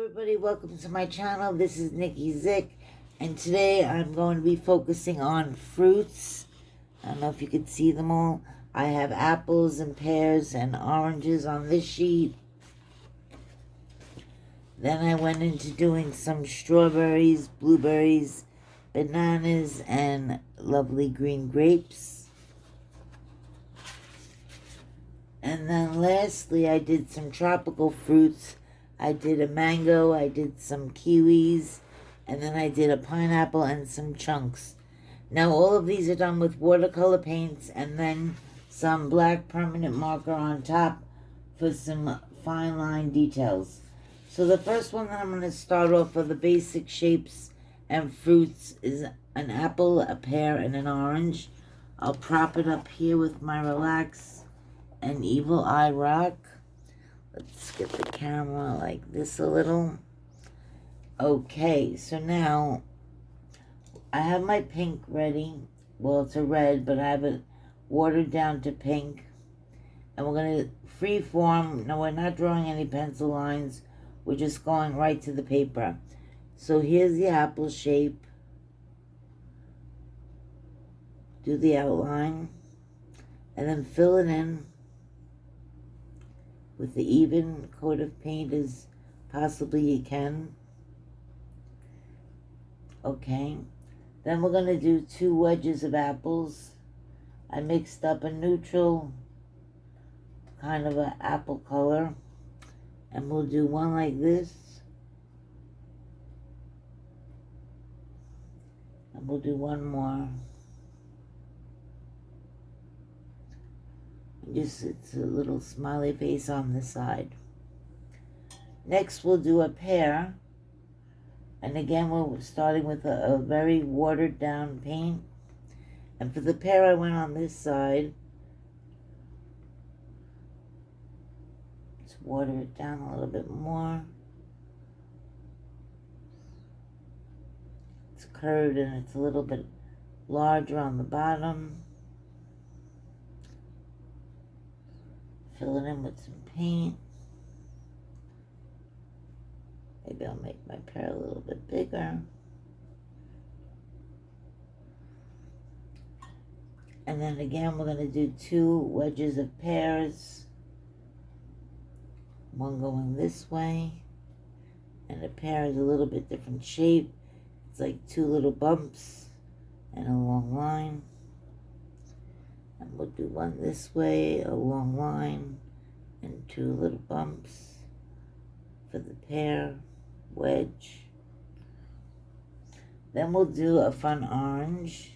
everybody, welcome to my channel. This is Nikki Zick, and today I'm going to be focusing on fruits. I don't know if you can see them all. I have apples and pears and oranges on this sheet. Then I went into doing some strawberries, blueberries, bananas, and lovely green grapes. And then lastly, I did some tropical fruits. I did a mango, I did some kiwis, and then I did a pineapple and some chunks. Now all of these are done with watercolor paints and then some black permanent marker on top for some fine line details. So the first one that I'm going to start off for the basic shapes and fruits is an apple, a pear, and an orange. I'll prop it up here with my Relax and Evil Eye Rock. Let's get the camera like this a little. Okay, so now I have my pink ready. Well, it's a red, but I have it watered down to pink. And we're going to free form. Now, we're not drawing any pencil lines. We're just going right to the paper. So here's the apple shape. Do the outline. And then fill it in with the even coat of paint as possibly you can. Okay. Then we're going to do 2 wedges of apples. I mixed up a neutral kind of an apple color. And we'll do one like this. And we'll do one more. Just it's a little smiley face on the side. Next we'll do a pear. And again we're starting with a very watered down paint. And for the pear I went on this side. Let's water it down a little bit more. It's curved and it's a little bit larger on the bottom. Fill it in with some paint. Maybe I'll make my pear a little bit bigger. And then again, we're going to do 2 wedges of pears. One going this way. And the pear is a little bit different shape. It's like 2 little bumps and a long line. And we'll do one this way, a long line, and 2 little bumps for the pear wedge. Then we'll do a fun orange.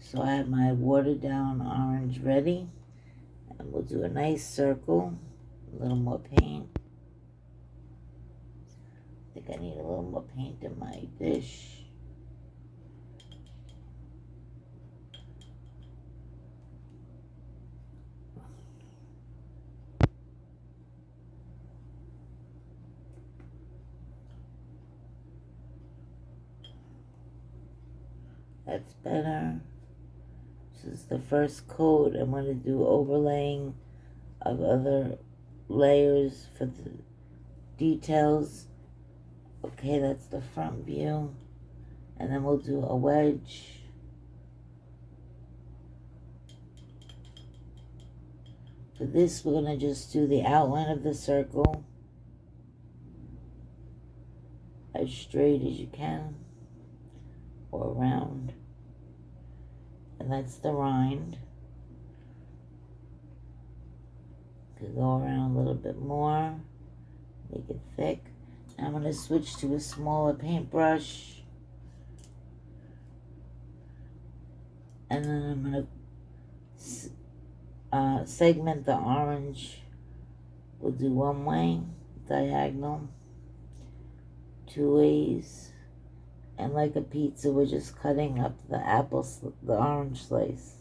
So I have my watered down orange ready. And we'll do a nice circle, a little more paint. I think I need a little more paint in my dish. That's better. This is the first coat. I'm going to do overlaying of other layers for the details. Okay, that's the front view. And then we'll do a wedge. For this, we're going to just do the outline of the circle as straight as you can, or round. And that's the rind. Could go around a little bit more, make it thick. Now I'm going to switch to a smaller paintbrush. And then I'm going to segment the orange. We'll do one way, diagonal, 2 ways. And like a pizza, we're just cutting up the the orange slice.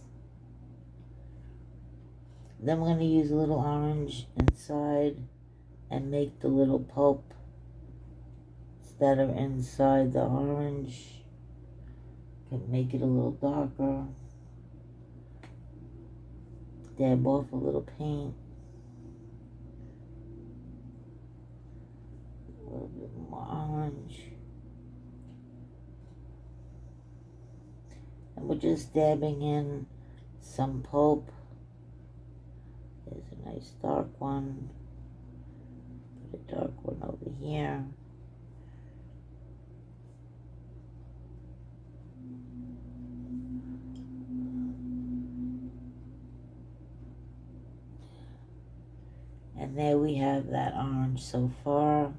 Then we're going to use a little orange inside and make the little pulp that are inside the orange. Can make it a little darker. Dab off a little paint. bit more orange. And we're just dabbing in some pulp. There's a nice dark one. Put a dark one over here. And there we have that orange so far.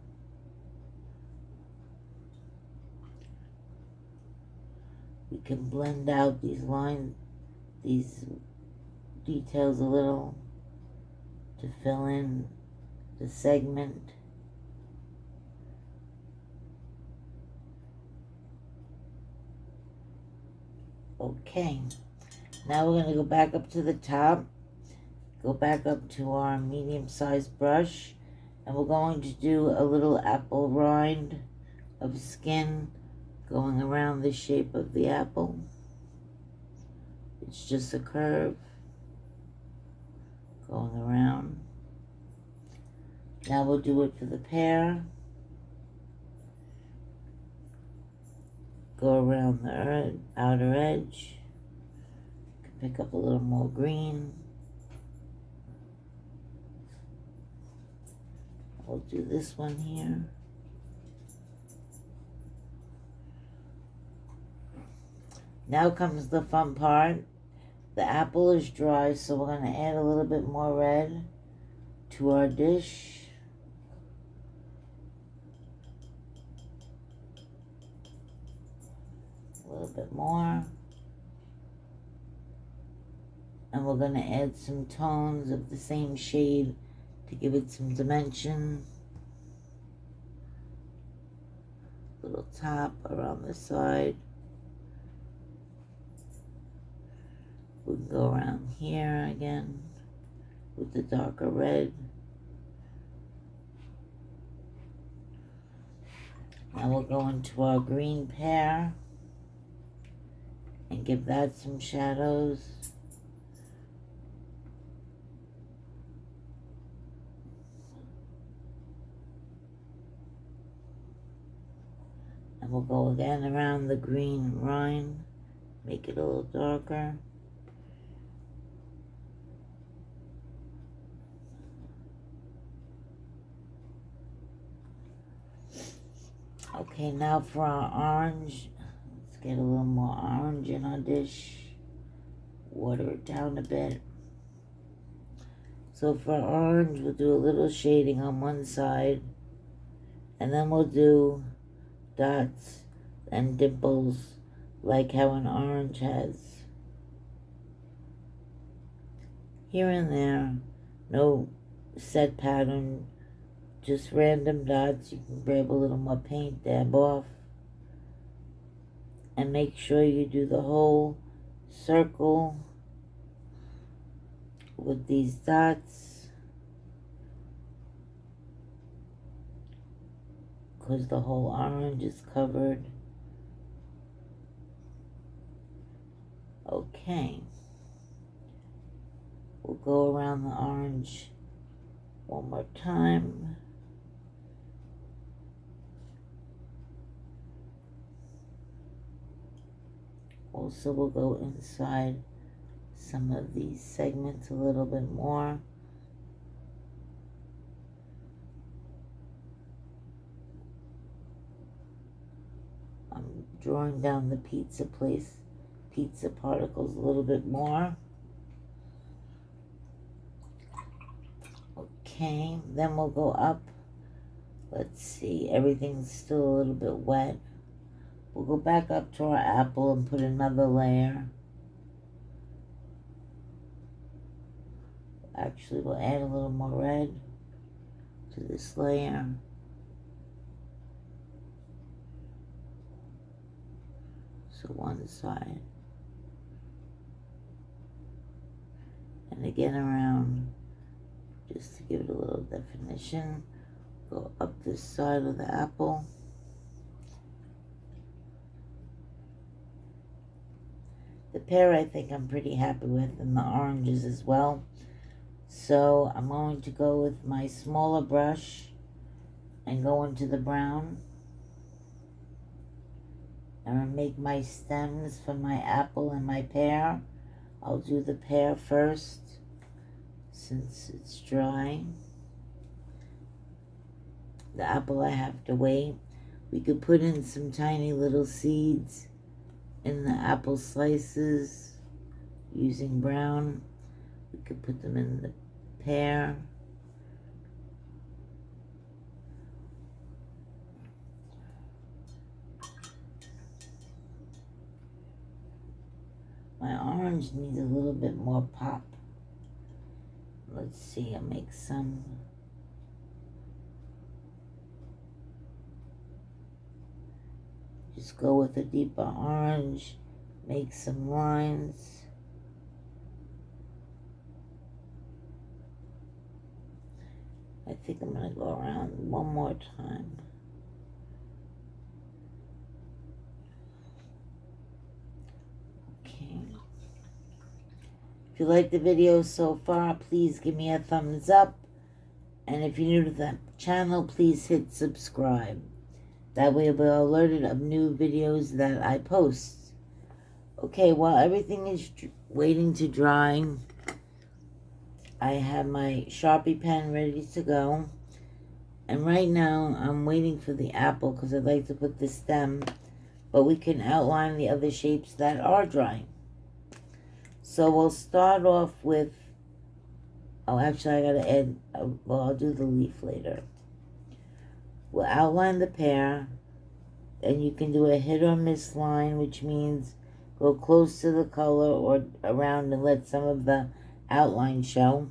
We can blend out these lines, these details a little to fill in the segment. Okay, now we're going to go back up to the top, go back up to our medium-sized brush, and we're going to do a little apple rind of skin going around the shape of the apple. It's just a curve going around. Now we'll do it for the pear. Go around the outer edge. Pick up a little more green. We'll do this one here. Now comes the fun part. The apple is dry, so we're going to add a little bit more red to our dish. A little bit more. And we're going to add some tones of the same shade to give it some dimension. Little top around the side. We can go around here again with the darker red. Now we'll go into our green pear and give that some shadows. And we'll go again around the green rind, make it a little darker. Okay, now for our orange. Let's get a little more orange in our dish. Water it down a bit. So for orange, we'll do a little shading on one side. And then we'll do dots and dimples like how an orange has. Here and there, no set pattern, just random dots. You can grab a little more paint, dab off, and make sure you do the whole circle with these dots, because the whole orange is covered. Okay, we'll go around the orange one more time. Also, we'll go inside some of these segments a little bit more. I'm drawing down the pizza particles a little bit more. Okay, then we'll go up. Let's see, everything's still a little bit wet. We'll go back up to our apple and put another layer. Actually, we'll add a little more red to this layer. So one side. And again around, just to give it a little definition. Go up this side of the apple. The pear I think I'm pretty happy with, and the oranges as well. So I'm going to go with my smaller brush and go into the brown. I'm going to make my stems for my apple and my pear. I'll do the pear first since it's dry. The apple I have to wait. We could put in some tiny little seeds in the apple slices using brown. We could put them in the pear. My orange needs a little bit more pop. Let's see, I'll make some. Just go with a deeper orange, make some lines. I think I'm going to go around one more time. Okay. If you like the video so far, please give me a thumbs up. And if you're new to the channel, please hit subscribe. That way you'll be alerted of new videos that I post. Okay, while everything is waiting to dry, I have my Sharpie pen ready to go. And right now, I'm waiting for the apple because I'd like to put the stem. But we can outline the other shapes that are dry. So we'll start off with... Oh, actually, I gotta add... Well, I'll do the leaf later. We'll outline the pear, and you can do a hit or miss line, which means go close to the color or around and let some of the outline show.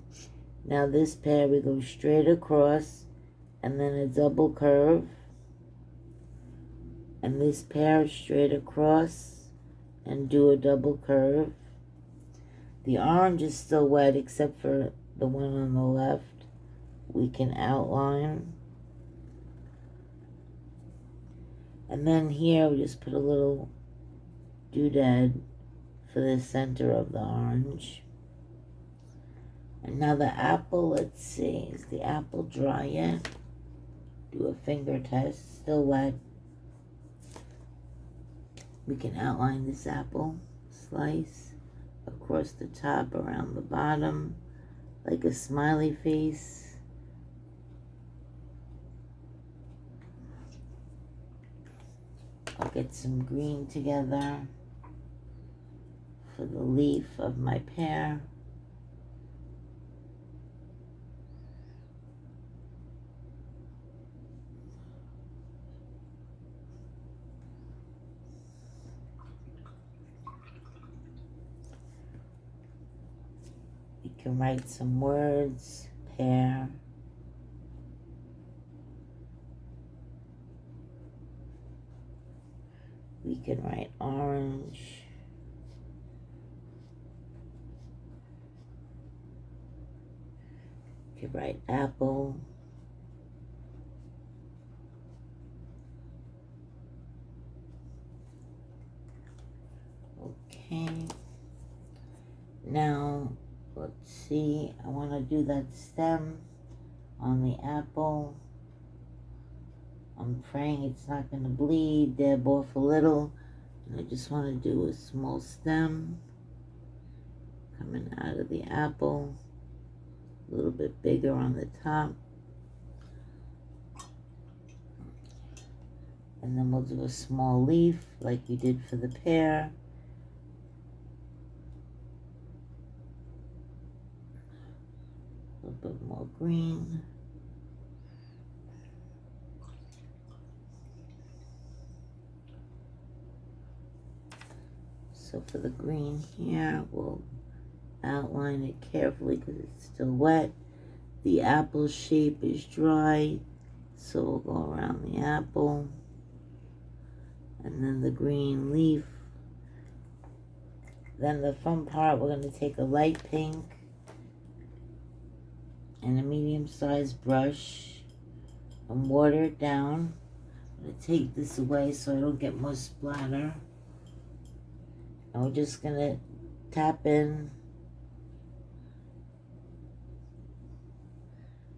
Now this pear, we go straight across and then a double curve. And this pear straight across and do a double curve. The orange is still wet except for the one on the left. We can outline. And then here we just put a little doodad for the center of the orange. And now the apple, let's see, is the apple dry yet? Do a finger test, still wet. We can outline this apple slice across the top, around the bottom, like a smiley face. I'll get some green together for the leaf of my pear. You can write some words, pear. We can write orange. You can write apple. Okay. Now, let's see. I want to do that stem on the apple. I'm praying it's not going to bleed, dab off a little. And I just want to do a small stem coming out of the apple. A little bit bigger on the top. And then we'll do a small leaf like we did for the pear. A little bit more green. So for the green here, we'll outline it carefully because it's still wet. The apple shape is dry, so we'll go around the apple. And then the green leaf. Then the fun part, we're going to take a light pink and a medium-sized brush and water it down. I'm going to take this away so I don't get more splatter. And we're just going to tap in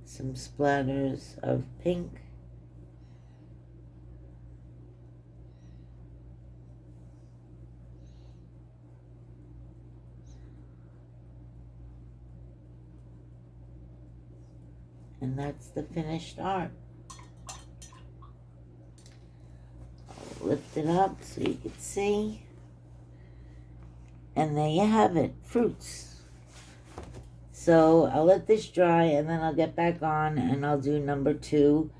some splatters of pink And that's the finished art. I'll lift it up so you can see. And there you have it, fruits. So I'll let this dry and then I'll get back on and I'll do number 2,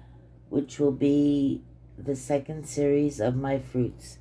which will be the second series of my fruits.